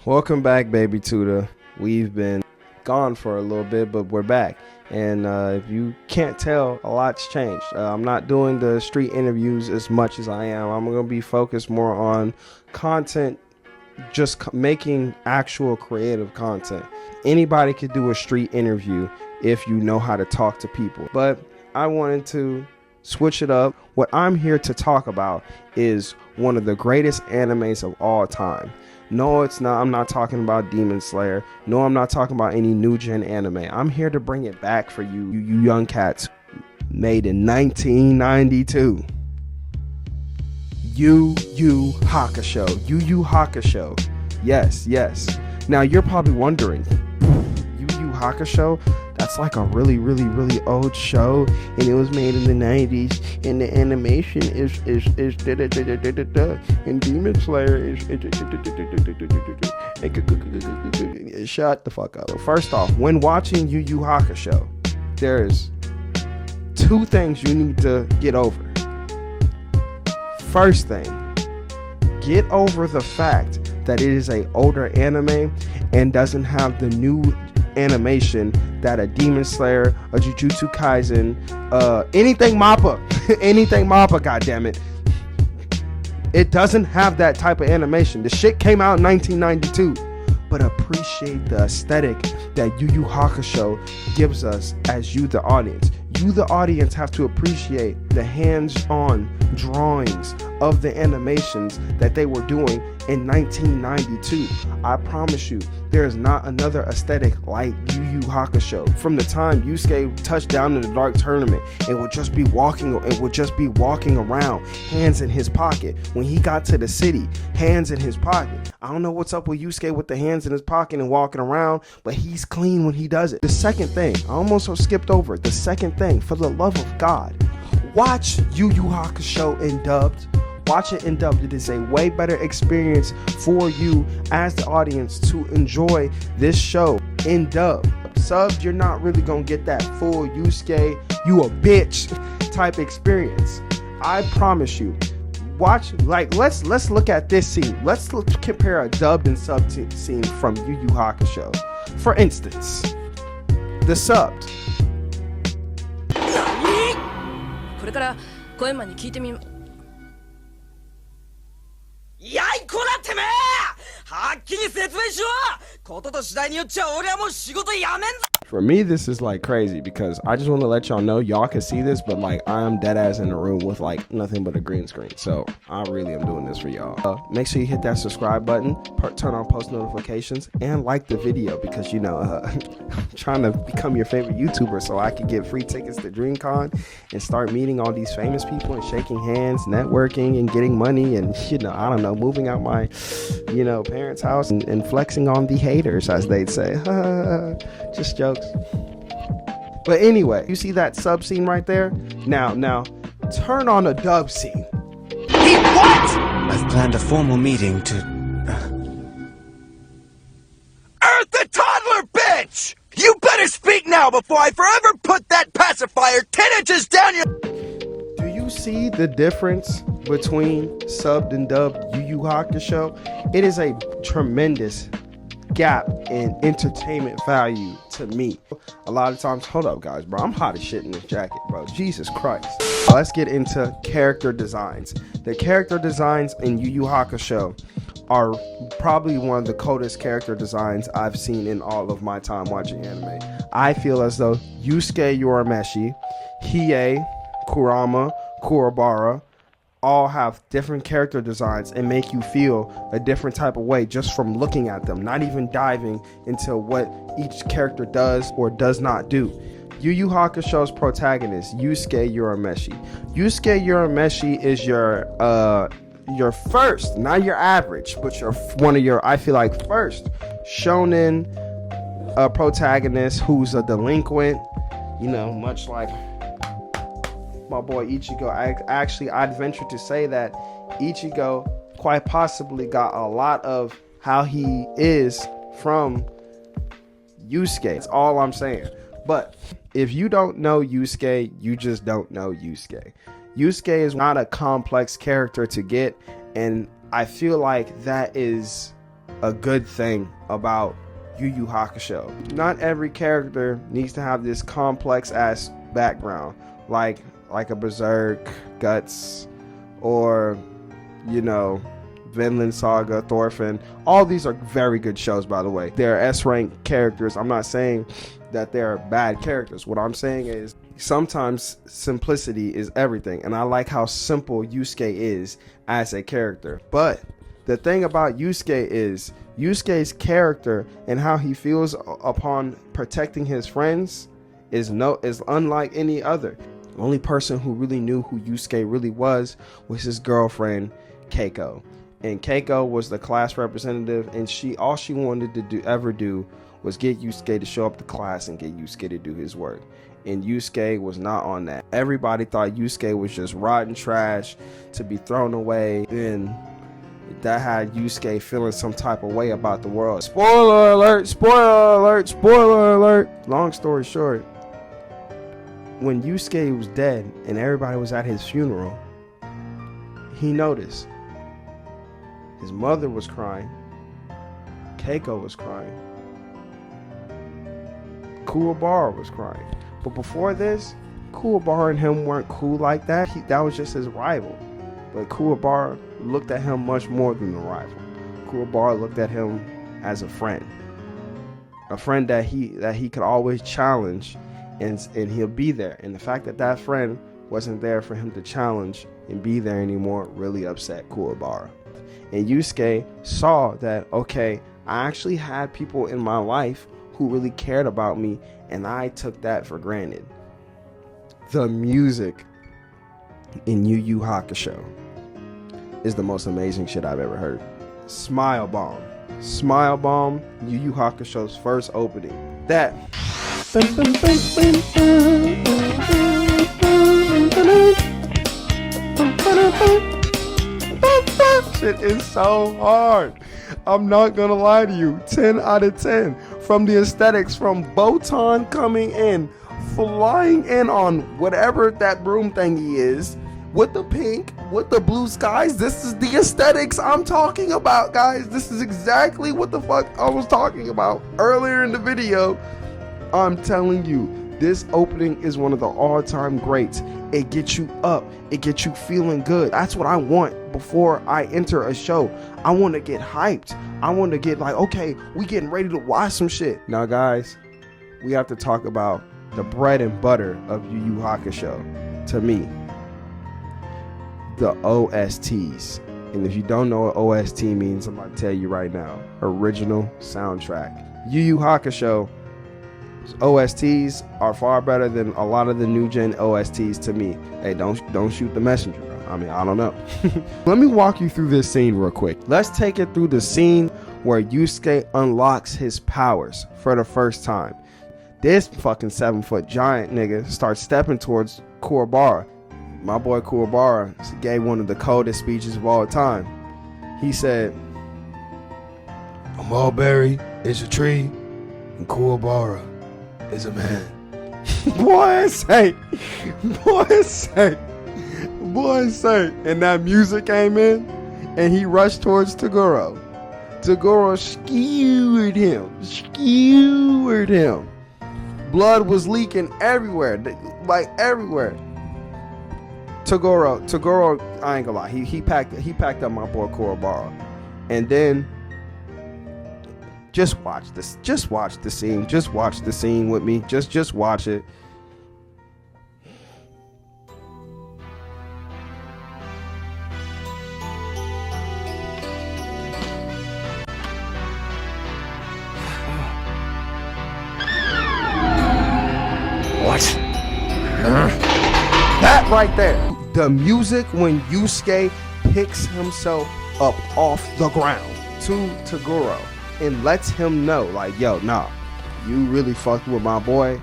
Welcome back, baby Tuda. We've been gone for a little bit, but we're back. And if you can't tell, a lot's changed. I'm not doing the street interviews as much as I am. I'm going to be focused more on content, just making actual creative content. Anybody could do a street interview if you know how to talk to people. But I wanted to switch it up. What I'm here to talk about is one of the greatest animes of all time. No, it's not. I'm not talking about Demon Slayer. No, I'm not talking about any new gen anime. I'm here to bring it back for you young cats. Made in 1992. YuYu Hakusho. YuYu Hakusho. Yes. Now you're probably wondering, YuYu Hakusho? That's like a really old show, and it was made in the 90s, and the animation is and Demon Slayer is shut the fuck up. First off, when watching YuYu Hakusho, there's two things you need to get over. First thing, get over the fact that it is an older anime and doesn't have the new animation that a Demon Slayer, a Jujutsu Kaisen, anything Mappa, goddammit. It doesn't have that type of animation. The shit came out in 1992, but appreciate the aesthetic that YuYu Hakusho gives us as you, the audience. You, the audience, have to appreciate the hands-on drawings of the animations that they were doing in 1992. I promise you, there is not another aesthetic like YuYu Hakusho. From the time Yusuke touched down in the Dark Tournament and would just be walking around, hands in his pocket. When he got to the city, hands in his pocket. I don't know what's up with Yusuke with the hands in his pocket and walking around, but he's clean when he does it. The second thing, I almost skipped over. The second thing, for the love of God, watch YuYu Hakusho in dubbed. Watch it in dubbed. It is a way better experience for you as the audience to enjoy this show in dub. Subbed, you're not really gonna get that full Yusuke, you a bitch type experience. I promise you. Watch, like, let's look at this scene. Let's compare a dubbed and subbed scene from YuYu Hakusho. For instance, the subbed. これから小山に聞いてみやいこらてめえはっきり説明しろことと次第によっちゃ俺はもう仕事辞めんぞ For me, this is like crazy because I just want to let y'all know y'all can see this, but like I am dead ass in the room with like nothing but a green screen. So I really am doing this for y'all. Make sure you hit that subscribe button, turn on post notifications, and like the video because you know I'm trying to become your favorite YouTuber so I can get free tickets to DreamCon and start meeting all these famous people and shaking hands, networking, and getting money, and you know, I don't know, moving out my parents' house and flexing on the haters, as they'd say. Just jokes. But anyway, you see that sub scene right there? Now, turn on a dub scene. What? I've planned a formal meeting to... Earth the toddler, bitch! You better speak now before I forever put that pacifier 10 inches down your... Do you see the difference between subbed and dubbed YuYu Hakusho? It is a tremendous gap in entertainment value to me. A lot of times, hold up guys, bro, I'm hot as shit in this jacket, bro, Jesus Christ. Let's get into character designs. The character designs in YuYu Hakusho are probably one of the coldest character designs I've seen in all of my time watching anime. I feel as though Yusuke Urameshi, Hiei, Kurama, Kuwabara all have different character designs and make you feel a different type of way just from looking at them, not even diving into what each character does or does not do. YuYu Hakusho's protagonist, Yusuke Urameshi. Yusuke Urameshi is your first, not your average, but one of your, I feel like, first shonen protagonist who's a delinquent, much like my boy Ichigo. I'd venture to say that Ichigo quite possibly got a lot of how he is from Yusuke. That's all I'm saying. But if you don't know Yusuke, you just don't know Yusuke. Yusuke is not a complex character to get, and I feel like that is a good thing about YuYu Hakusho. Not every character needs to have this complex ass background, like a Berserk, Guts, or Vinland Saga, Thorfinn. All these are very good shows, by the way. They're S-rank characters. I'm not saying that they're bad characters. What I'm saying is sometimes simplicity is everything, and I like how simple Yusuke is as a character. But the thing about Yusuke is Yusuke's character and how he feels upon protecting his friends is unlike any other. The only person who really knew who Yusuke really was his girlfriend Keiko. And Keiko was the class representative, and all she wanted to ever do was get Yusuke to show up to class and get Yusuke to do his work. And Yusuke was not on that. Everybody thought Yusuke was just rotten trash to be thrown away, and that had Yusuke feeling some type of way about the world. Spoiler alert, spoiler alert, spoiler alert. Long story short, when Yusuke was dead and everybody was at his funeral, he noticed his mother was crying, Keiko was crying, Kuwabara was crying. But before this, Kuwabara and him weren't cool like that. That was just his rival. But Kuwabara looked at him much more than a rival. Kuwabara looked at him as a friend that he could always challenge, and he'll be there. And the fact that friend wasn't there for him to challenge and be there anymore really upset Kuwabara. And Yusuke saw that, okay, I actually had people in my life who really cared about me, and I took that for granted. The music in YuYu Hakusho is the most amazing shit I've ever heard. Smile Bomb, YuYu Hakusho's first opening. That shit is so hard. I'm not gonna lie to you. 10 out of 10. From the aesthetics, from Botan coming in, flying in on whatever that broom thingy is, with the pink, with the blue skies. This is the aesthetics I'm talking about, guys. This is exactly what the fuck I was talking about earlier in the video. I'm telling you, this opening is one of the all-time greats. It gets you up. It gets you feeling good. That's what I want before I enter a show. I want to get hyped. I want to get like, okay, we getting ready to watch some shit. Now, guys, we have to talk about the bread and butter of YuYu Hakusho. To me, the OSTs. And if you don't know what OST means, I'm going to tell you right now. Original soundtrack. YuYu Hakusho OSTs are far better than a lot of the new gen OSTs to me. Hey, don't shoot the messenger, bro. I mean, I don't know. Let me walk you through this scene real quick. Let's take it through the scene where Yusuke unlocks his powers for the first time. This fucking 7-foot giant nigga starts stepping towards Kuwabara. My boy Kuwabara gave one of the coldest speeches of all time. He said, "A mulberry is a tree, and Kuwabara is a man." Boy say. And that music came in, and he rushed towards Toguro. Toguro skewered him. Blood was leaking everywhere, like everywhere. Toguro, I ain't gonna lie, he packed up my boy Kuwabara. And then just watch the scene. Just watch the scene with me. Just watch it. What? That right there. The music when Yusuke picks himself up off the ground to Toguro and lets him know, like, yo, nah, you really fucked with my boy.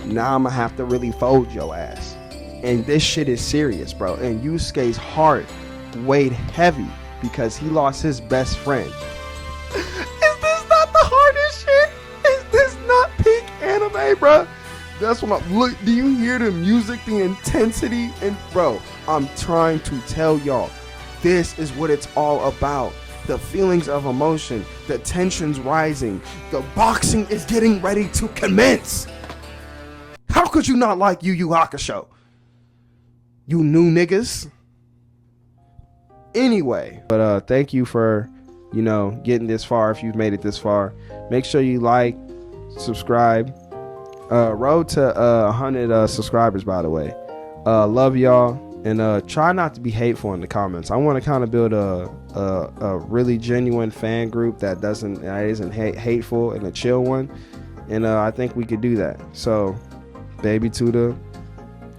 Now I'm gonna have to really fold your ass. And this shit is serious, bro. And Yusuke's heart weighed heavy because he lost his best friend. Is this not the hardest shit? Is this not peak anime, bro? That's what look. Do you hear the music, the intensity? And bro, I'm trying to tell y'all, this is what it's all about. the feelings of emotion, the tensions rising, the boxing is getting ready to commence. How could you not like YuYu Hakusho? You new niggas. Anyway, but thank you for, you know, getting this far. If you've made it this far, make sure you like, subscribe. Road to 100 subscribers, by the way. Love y'all, and try not to be hateful in the comments. I want to kind of build a really genuine fan group that isn't hateful, and a chill one, and I think we could do that. So baby Tuda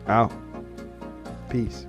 out. Peace.